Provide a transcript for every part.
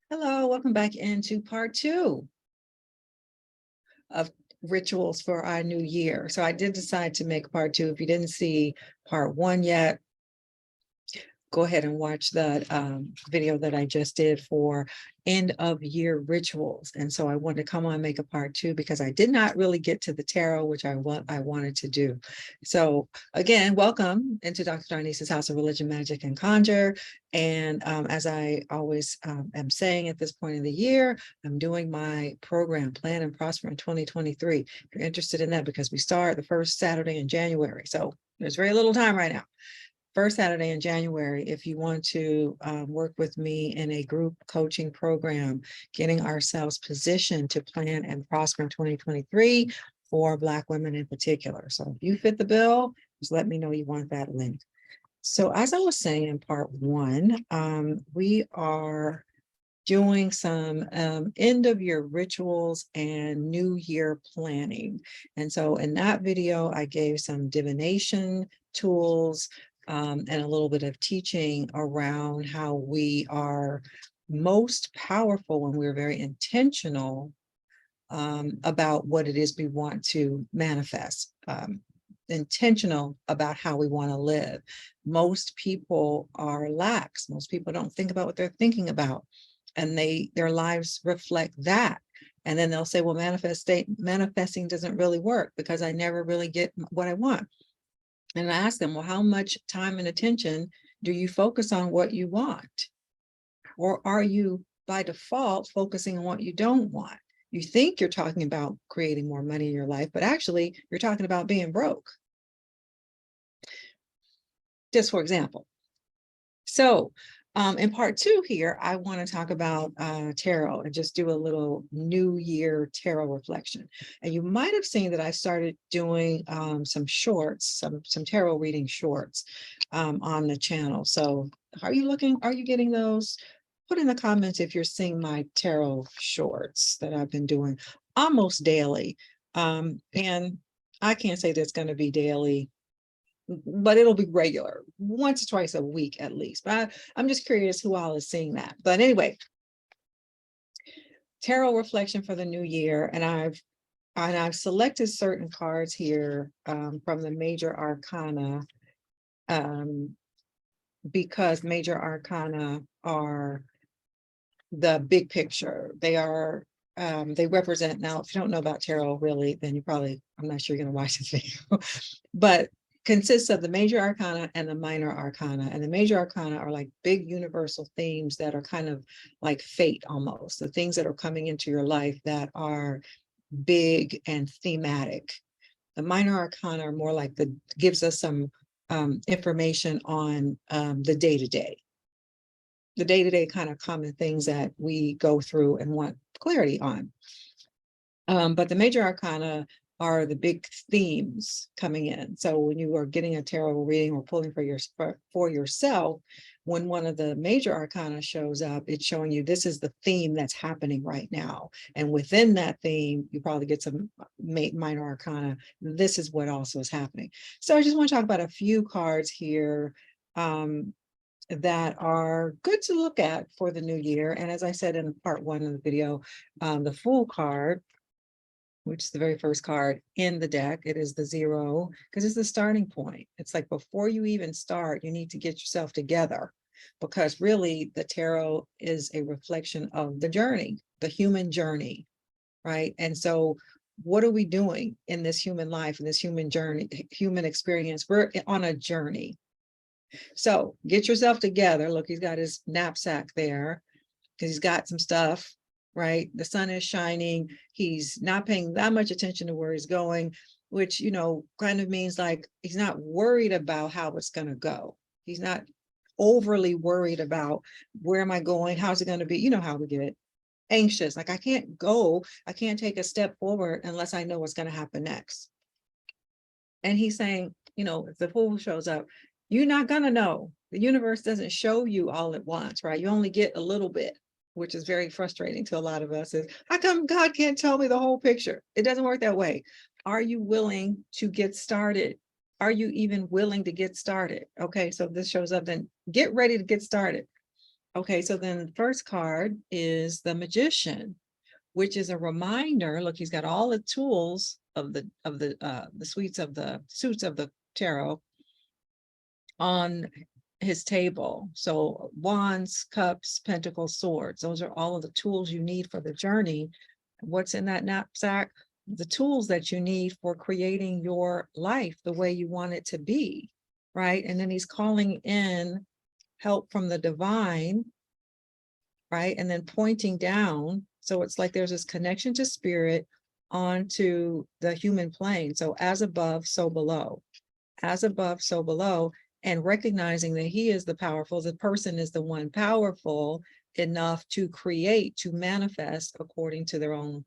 Hello, welcome back into part two of rituals for our new year. So I did decide to make part two. If you didn't see part one yet, go ahead and watch that video that I just did for end of year rituals. And so I wanted to come on and make a part two because I did not really get to the tarot, which I wanted to do. So again, welcome into Dr. Darnise's House of Religion, Magic, and Conjure. And as I always am saying at this point in the year, I'm doing my program, Plan and Prosper in 2023. If you're interested in that, because we start the first Saturday in January. So there's very little time right now. First Saturday in January, if you want to work with me in a group coaching program, getting ourselves positioned to plan and prosper in 2023 for Black women in particular. So if you fit the bill, just let me know you want that link. So as I was saying in part one, we are doing some end of year rituals and new year planning. And so in that video, I gave some divination tools, and a little bit of teaching around how we are most powerful when we're very intentional about what it is we want to manifest, intentional about how we want to live. Most people are lax. Most people don't think about what they're thinking about, and their lives reflect that. And then they'll say, well, manifesting doesn't really work because I never really get what I want. And I ask them, well, how much time and attention do you focus on what you want? Or are you by default focusing on what you don't want? You think you're talking about creating more money in your life, but actually you're talking about being broke. Just for example. So in part two here, I want to talk about tarot and just do a little new year tarot reflection. And you might have seen that I started doing some shorts, some tarot reading shorts on the channel. So are you getting those? Put in the comments if you're seeing my tarot shorts that I've been doing almost daily. And I can't say that's going to be daily, but it'll be regular, once or twice a week at least. But I'm just curious who all is seeing that. But anyway, tarot reflection for the new year, and I've selected certain cards here from the major arcana, because major arcana are the big picture. They represent, now if you don't know about tarot really, then I'm not sure you're going to watch this video, but consists of the major arcana and the minor arcana. And the major arcana are like big universal themes that are kind of like fate almost, the things that are coming into your life that are big and thematic. The minor arcana are more like gives us some information on the day-to-day kind of common things that we go through and want clarity on. But the major arcana are the big themes coming in. So when you are getting a tarot reading or pulling for yourself, when one of the major arcana shows up, it's showing you this is the theme that's happening right now. And within that theme, you probably get some minor arcana. This is what also is happening. So I just want to talk about a few cards here that are good to look at for the new year. And as I said in part one of the video, the Fool card, which is the very first card in the deck, it is the 0, because it's the starting point. It's like before you even start, you need to get yourself together, because really the tarot is a reflection of the journey, the human journey, right? And so what are we doing in this human life, in this human journey, human experience? We're on a journey. So get yourself together. Look, he's got his knapsack there because he's got some stuff, right? The sun is shining. He's not paying that much attention to where he's going, which, kind of means like he's not worried about how it's going to go. He's not overly worried about where am I going? How's it going to be? You know how we get anxious. Like I can't take a step forward unless I know what's going to happen next. And he's saying, if the Fool shows up, you're not going to know. The universe doesn't show you all at once, right? You only get a little bit, which is very frustrating to a lot of us. Is how come God can't tell me the whole picture? It doesn't work that way. Are you willing to get started? Are you even willing to get started? Okay, so if this shows up, then get ready to get started. Okay, so then the first card is the Magician, which is a reminder. Look, he's got all the tools of the suits of the tarot on his table. So wands, cups, pentacles, swords. Those are all of the tools you need for the journey. What's in that knapsack? The tools that you need for creating your life the way you want it to be, right? And then he's calling in help from the divine, right? And then pointing down. So it's like there's this connection to spirit onto the human plane. So as above, so below. As above, so below. And recognizing that he is the powerful, the person is the one powerful enough to create, to manifest according to their own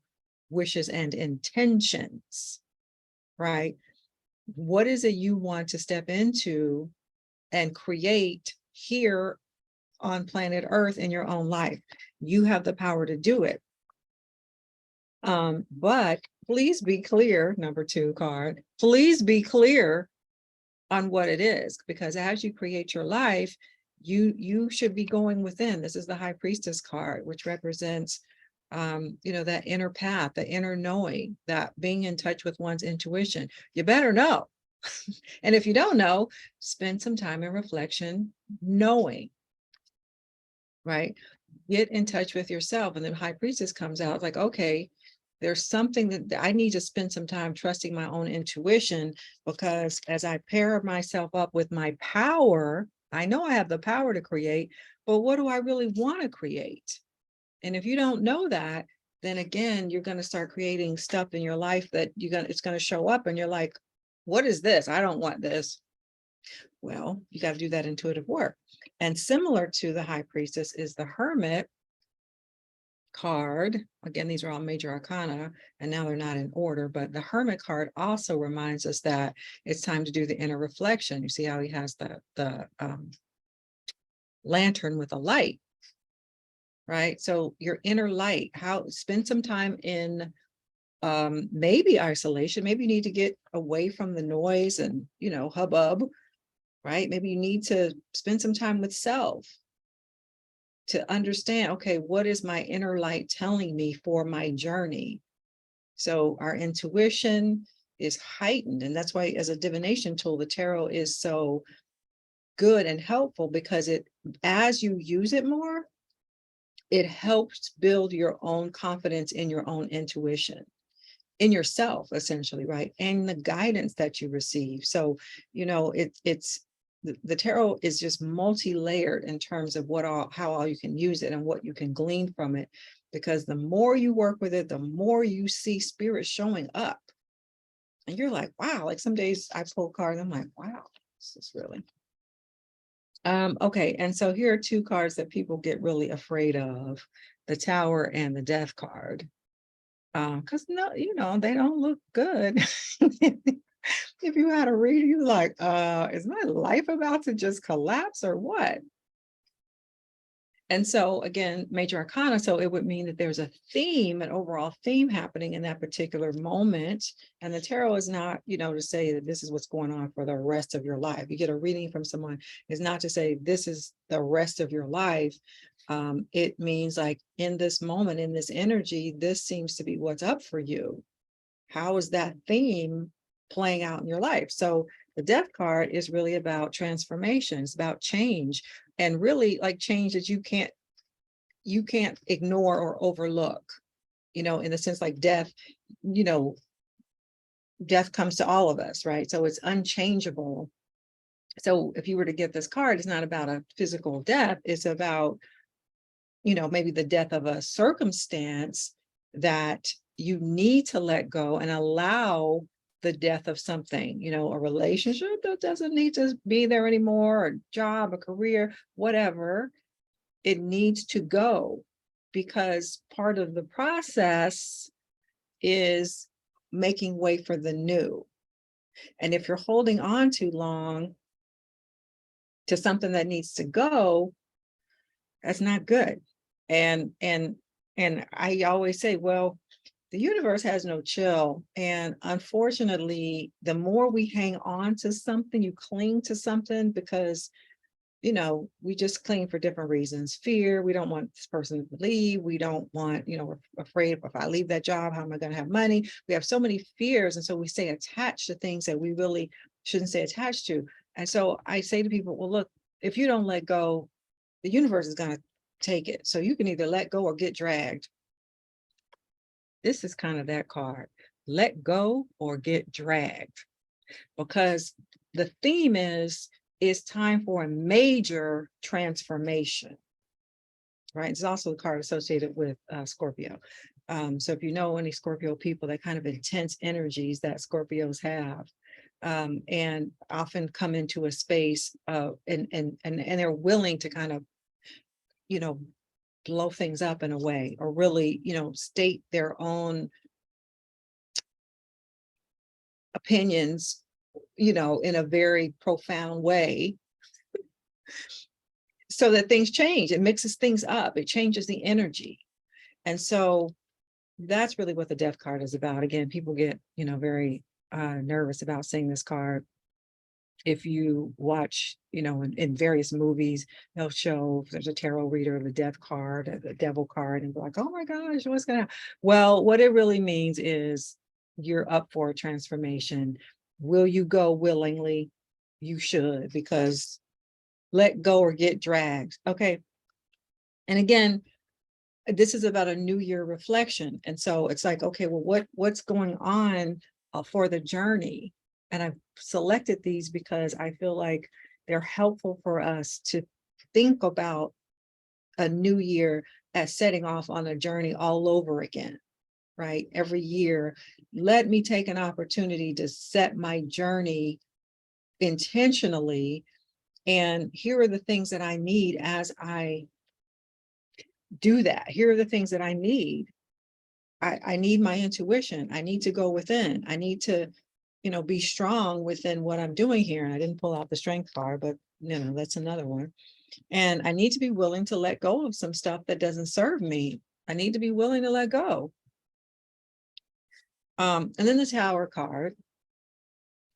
wishes and intentions, right? What is it you want to step into and create here on planet Earth in your own life? You have the power to do it. But please be clear, number 2 card, please be clear on what it is, because as you create your life, you should be going within. This is the High Priestess card, which represents that inner path, the inner knowing, that being in touch with one's intuition. You better know. And if you don't know, spend some time in reflection, knowing, right? Get in touch with yourself. And then High Priestess comes out like, okay, there's something that I need to spend some time trusting my own intuition, because as I pair myself up with my power, I know I have the power to create, but what do I really want to create? And if you don't know that, then again, you're going to start creating stuff in your life that it's going to show up and you're like, what is this? I don't want this. Well, you got to do that intuitive work. And similar to the High Priestess is the Hermit card. Again, these are all major arcana, and now they're not in order, but the Hermit card also reminds us that it's time to do the inner reflection. You see how he has the lantern with a light, right? So your inner light, spend some time in maybe isolation. Maybe you need to get away from the noise and hubbub, right? Maybe you need to spend some time with self to understand, okay, what is my inner light telling me for my journey? So our intuition is heightened. And that's why as a divination tool, the tarot is so good and helpful, because as you use it more, it helps build your own confidence in your own intuition, in yourself, essentially, right? And the guidance that you receive. So, it's the tarot is just multi-layered in terms of how all you can use it and what you can glean from it, because the more you work with it, the more you see spirit showing up. And you're like, wow, like some days I pull cards, I'm like, wow, this is really. Okay, and so here are 2 cards that people get really afraid of, the Tower and the Death card. Because they don't look good. If you had a read, you're like, is my life about to just collapse or what? And so again, major arcana, so it would mean that there's a theme, an overall theme happening in that particular moment. And the tarot is not, to say that this is what's going on for the rest of your life. You get a reading from someone, is not to say this is the rest of your life. It means like in this moment, in this energy, this seems to be what's up for you. How is that theme playing out in your life? So the Death card is really about transformation. It's about change, and really like change that you can't ignore or overlook, in the sense like death, death comes to all of us, right? So it's unchangeable. So if you were to get this card, it's not about a physical death. It's about, maybe the death of a circumstance that you need to let go and allow the death of something, a relationship that doesn't need to be there anymore, a job, a career, whatever. It needs to go, because part of the process is making way for the new. And if you're holding on too long to something that needs to go, that's not good. And I always say, well, the universe has no chill. And unfortunately, the more we hang on to something, you cling to something because you know, we just cling for different reasons. Fear, we don't want this person to leave. We don't want, you know, we're afraid if I leave that job, how am I going to have money? We have so many fears. And so we stay attached to things that we really shouldn't stay attached to. And so I say to people, well, look, if you don't let go, the universe is going to take it. So you can either let go or get dragged. This is kind of that card. Let go or get dragged. Because the theme is, it's time for a major transformation, right? It's also a card associated with Scorpio. So if you know any Scorpio people, that kind of intense energies that Scorpios have, and often come into a space and they're willing to kind of, you know, blow things up in a way, or really, you know, state their own opinions, you know, in a very profound way, so that things change. It mixes things up. It changes the energy. And so that's really what the death card is about. Again, people get, you know, very nervous about seeing this card. If you watch, you know, in various movies, they'll show there's a tarot reader of the death card, the devil card, and be like, oh my gosh, what's gonna happen? Well, what it really means is you're up for a transformation. Will you go willingly? You should, because let go or get dragged. Okay. And again, this is about a new year reflection. And so it's like, okay, well, what's going on for the journey? And I've selected these because I feel like they're helpful for us to think about a new year as setting off on a journey all over again, right? Every year, let me take an opportunity to set my journey intentionally. And here are the things that I need as I do that. Here are the things that I need. I need my intuition. I need to go within. I need to, you know, be strong within what I'm doing here. And I didn't pull out the strength card, but you know, that's another one. And I need to be willing to let go of some stuff that doesn't serve me. I need to be willing to let go. And then the Tower card,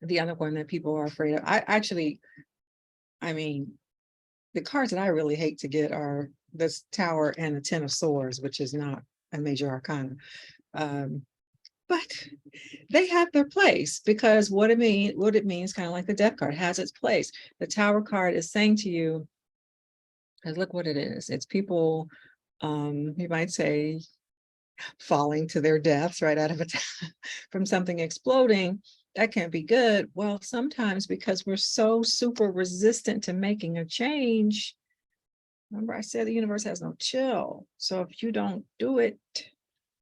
the other one that people are afraid of. I mean, the cards that I really hate to get are this Tower and the Ten of Swords, which is not a major arcana. But they have their place, because what it means, kind of like the death card, has its place. The Tower card is saying to you, and look what it is. It's people, you might say, falling to their deaths right out of it from something exploding. That can't be good. Well, sometimes because we're so super resistant to making a change. Remember, I said the universe has no chill. So if you don't do it,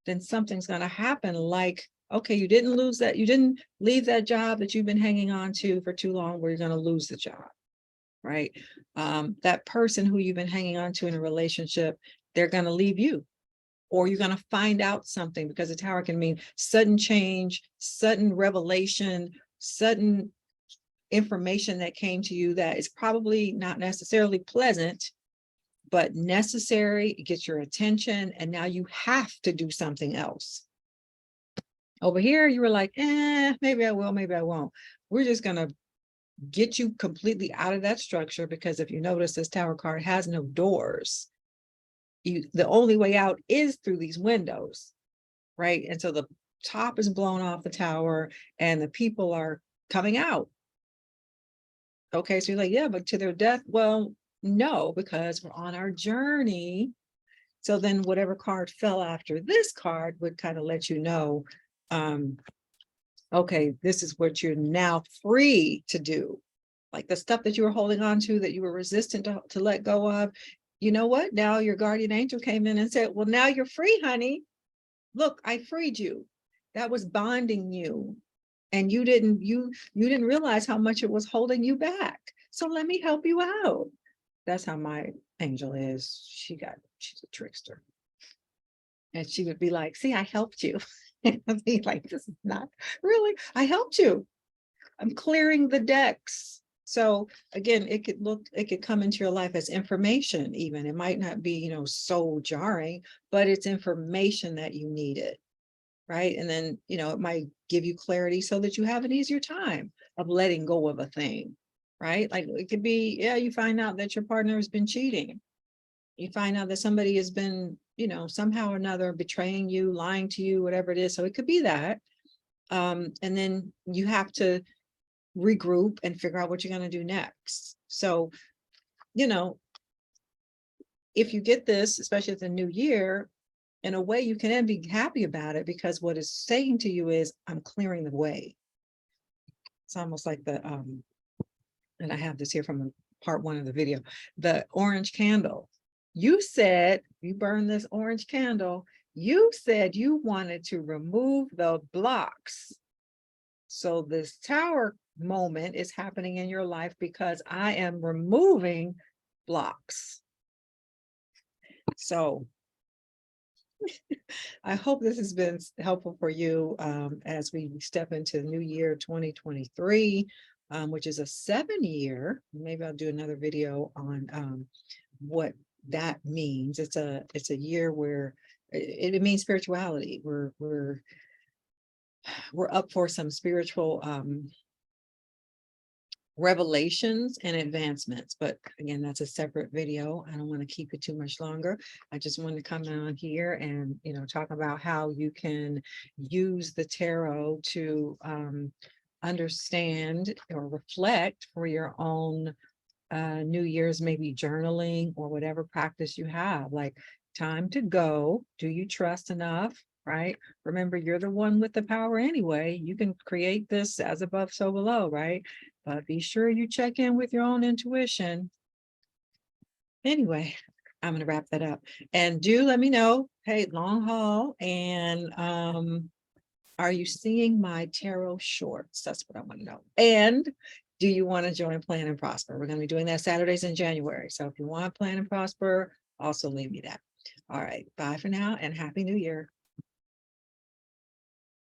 then something's going to happen. Like, okay, you didn't leave that job that you've been hanging on to for too long, where you're going to lose the job, right? That person who you've been hanging on to in a relationship, they're going to leave you, or you're going to find out something, because the Tower can mean sudden change, sudden revelation, sudden information that came to you that is probably not necessarily pleasant, but necessary. It gets your attention, and now you have to do something else. Over here, you were like, maybe I will, maybe I won't. We're just going to get you completely out of that structure, because if you notice, this Tower card has no doors. The only way out is through these windows, right? And so the top is blown off the tower and the people are coming out. Okay, so you're like, yeah, but to their death? Well, no, because we're on our journey. So then whatever card fell after this card would kind of let you know, okay, this is what you're now free to do. Like the stuff that you were holding on to, that you were resistant to let go of. You know what? Now your guardian angel came in and said, well, now you're free, honey. Look, I freed you. That was bonding you. And you didn't realize how much it was holding you back. So let me help you out. That's how my angel is. She's a trickster. And she would be like, see, I helped you. And I'd be like, this is not really, I helped you. I'm clearing the decks. So again, it could come into your life as information. Even it might not be, so jarring, but it's information that you needed, right? And then, it might give you clarity so that you have an easier time of letting go of a thing, right? Like it could be, yeah, you find out that your partner has been cheating. You find out that somebody has been, somehow or another betraying you, lying to you, whatever it is. So it could be that. And then you have to regroup and figure out what you're going to do next. So, if you get this, especially at the new year, in a way you can then be happy about it, because what it's saying to you is, I'm clearing the way. It's almost like and I have this here from part 1 of the video, the orange candle. You said you burn this orange candle. You said you wanted to remove the blocks. So this tower moment is happening in your life because I am removing blocks. So I hope this has been helpful for you as we step into the new year 2023, which is a 7-year. Maybe I'll do another video on what that means. It's a year where it means spirituality. We're up for some spiritual revelations and advancements, but again, that's a separate video. I don't want to keep it too much longer. I just wanted to come on here and talk about how you can use the tarot to understand or reflect for your own New Year's, maybe journaling or whatever practice you have. Like, time to go. Do you trust enough? Right? Remember, you're the one with the power anyway. You can create this as above, so below, right? But be sure you check in with your own intuition. Anyway, I'm going to wrap that up. And do let me know, hey, long haul. And are you seeing my tarot shorts? That's what I want to know. And do you want to join Plan and Prosper? We're going to be doing that Saturdays in January. So if you want Plan and Prosper, also leave me that. All right. Bye for now and Happy New Year.